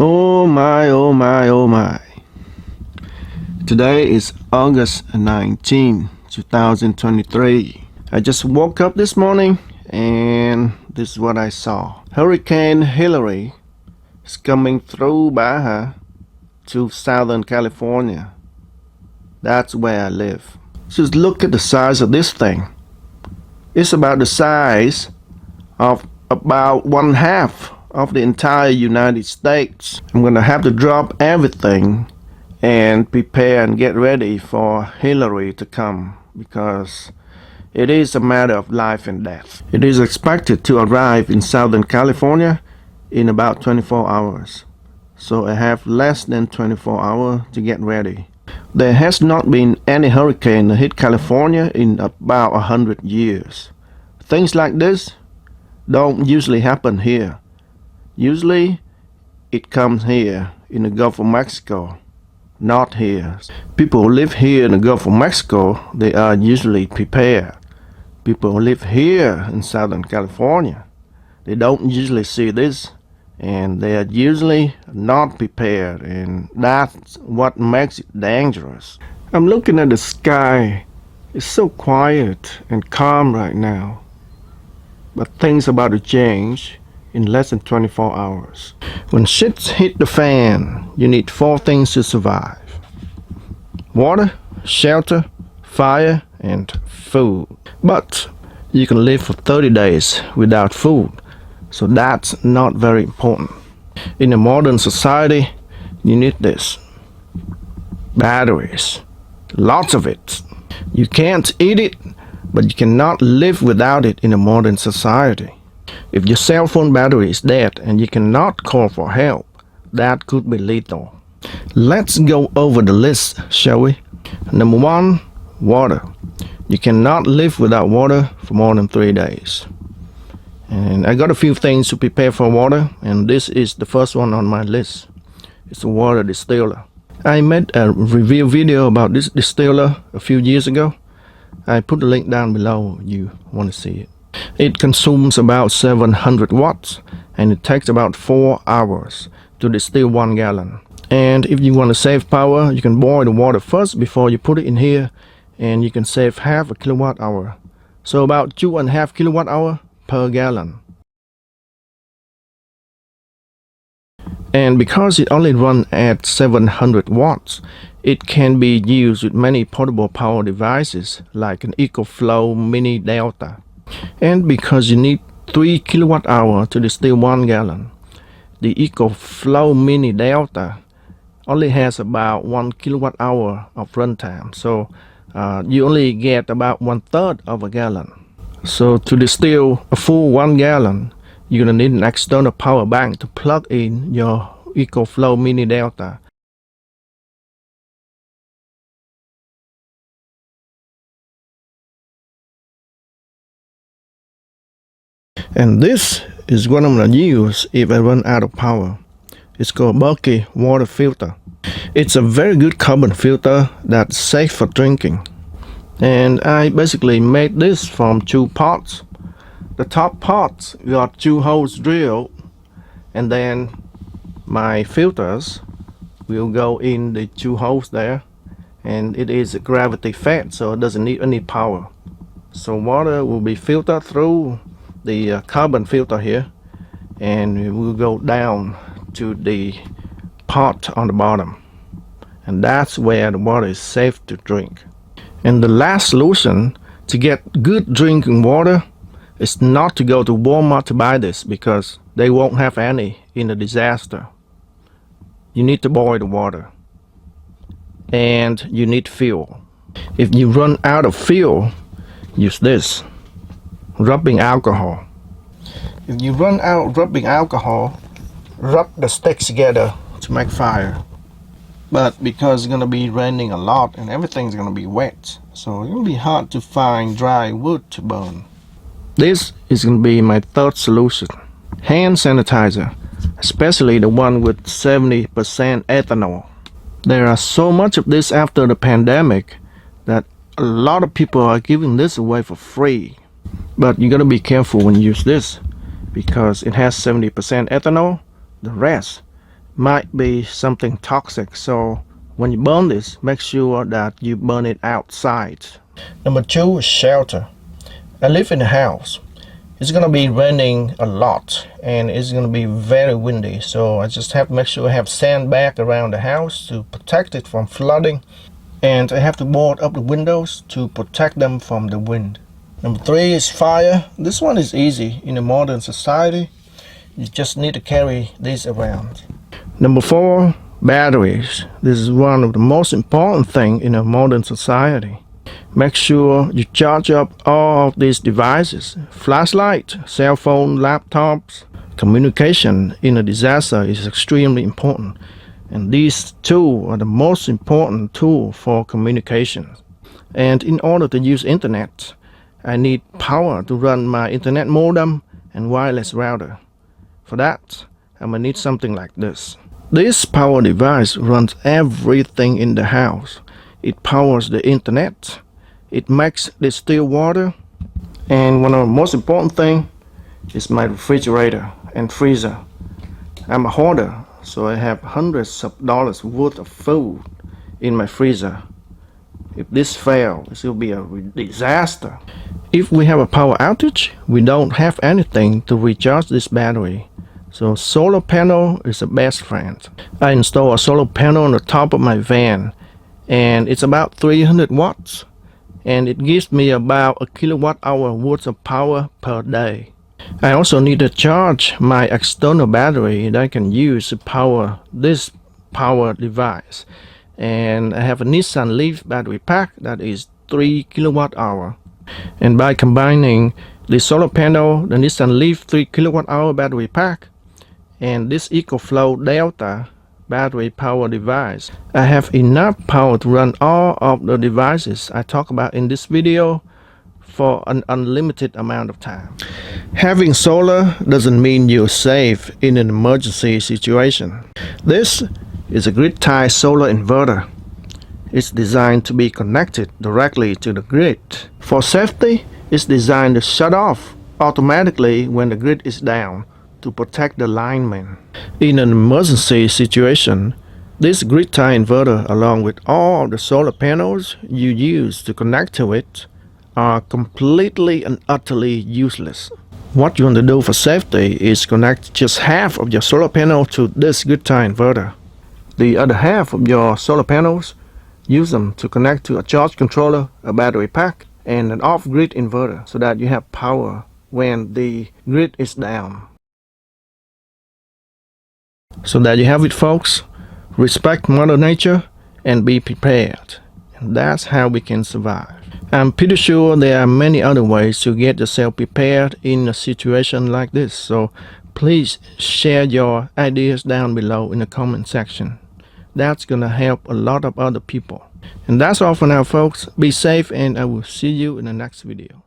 Oh my, oh my, oh my. Today is August 19, 2023. I just woke up this morning and this is what I saw. Hurricane Hilary is coming through Baja to Southern California. That's where I live. Just look at the size of this thing. It's about the size of about one half of the entire United States. I'm gonna have to drop everything and prepare and get ready for Hillary to come because it is a matter of life and death. It is expected to arrive in Southern California in about 24 hours. So I have less than 24 hours to get ready. There has not been any hurricane that hit California in about 100 years. Things like this don't usually happen here. Usually it comes here in the Gulf of Mexico, not here. People who live here in the Gulf of Mexico, they are usually prepared. People who live here in Southern California, they don't usually see this and they are usually not prepared, and that's what makes it dangerous. I'm looking at the sky. It's so quiet and calm right now. But things about to change in less than 24 hours. When shit hit the fan, you need 4 things to survive: water, shelter, fire, and food. But you can live for 30 days without food, so that's not very important. In a modern society, you need this: batteries, lots of it. You can't eat it, but you cannot live without it in a modern society. If your cell phone battery is dead and you cannot call for help, that could be lethal. Let's go over the list, shall we? Number 1, water. You cannot live without water for more than 3 days. And I got a few things to prepare for water, and this is the first one on my list. It's a water distiller. I made a review video about this distiller a few years ago. I put the link down below if you want to see it. It consumes about 700 watts and it takes about 4 hours to distill 1 gallon. And if you want to save power, you can boil the water first before you put it in here, and you can save half a kilowatt hour. So about 2.5 kilowatt hour per gallon. And because it only runs at 700 watts, it can be used with many portable power devices like an EcoFlow Mini Delta. And because you need 3 kilowatt hour to distill 1 gallon, the EcoFlow Mini Delta only has about 1 kilowatt hour of runtime. So you only get about 1/3 of a gallon. So to distill a full 1 gallon, you're gonna need an external power bank to plug in your EcoFlow Mini Delta. And this is what I'm gonna use if I run out of power. It's called bulky water filter. It's a very good carbon filter that's safe for drinking. And I basically made this from 2 parts. The top part got 2 holes drilled, and then my filters will go in the 2 holes there, and it is gravity fed, so it doesn't need any power. So water will be filtered through the carbon filter here, and it will go down to the pot on the bottom, and that's where the water is safe to drink. And the last solution to get good drinking water is not to go to Walmart to buy this, because they won't have any in a disaster. You need to boil the water, and you need fuel. If you run out of fuel, use this: rubbing alcohol. If you run out rubbing alcohol, rub the sticks together to make fire. But because it's gonna be raining a lot and everything's gonna be wet, so it's gonna be hard to find dry wood to burn. This is gonna be my 3rd solution: hand sanitizer, especially the one with 70% ethanol. There are so much of this after the pandemic that a lot of people are giving this away for free. But you gotta be careful when you use this, because it has 70% ethanol. The rest might be something toxic. So when you burn this, make sure that you burn it outside. Number 2 is shelter. I live in a house. It's gonna be raining a lot and it's gonna be very windy, so I just have to make sure I have sandbag around the house to protect it from flooding, and I have to board up the windows to protect them from the wind. Number 3 is fire. This one is easy in a modern society. You just need to carry these around. Number 4, batteries. This is one of the most important things in a modern society. Make sure you charge up all of these devices: flashlight, cell phone, laptops. Communication in a disaster is extremely important, and these two are the most important tool for communication. And in order to use internet, I need power to run my internet modem and wireless router. For that, I'm gonna need something like this. This power device runs everything in the house. It powers the internet. It makes distilled water, and one of the most important thing is my refrigerator and freezer. I'm a hoarder, so I have hundreds of dollars worth of food in my freezer. If this fails, it will be a disaster. If we have a power outage, we don't have anything to recharge this battery. So solar panel is the best friend. I installed a solar panel on the top of my van, and it's about 300 watts. And it gives me about a kilowatt hour worth of power per day. I also need to charge my external battery that I can use to power this power device. And I have a Nissan Leaf battery pack that is 3 kilowatt hour. And by combining the solar panel, the Nissan Leaf 3 kilowatt hour battery pack, and this EcoFlow Delta battery power device, I have enough power to run all of the devices I talk about in this video for an unlimited amount of time. Having solar doesn't mean you're safe in an emergency situation. This is a grid-tied solar inverter. It's designed to be connected directly to the grid. For safety, it's designed to shut off automatically when the grid is down, to protect the linemen. In an emergency situation, this grid-tie inverter, along with all the solar panels you use to connect to it, are completely and utterly useless. What you want to do for safety is connect just half of your solar panel to this grid-tie inverter. The other half of your solar panels, use them to connect to a charge controller, a battery pack, and an off-grid inverter, so that you have power when the grid is down. So there you have it, folks. Respect Mother Nature and be prepared. And that's how we can survive. I'm pretty sure there are many other ways to get yourself prepared in a situation like this. So please share your ideas down below in the comment section. That's gonna help a lot of other people. And that's all for now, folks. Be safe, and I will see you in the next video.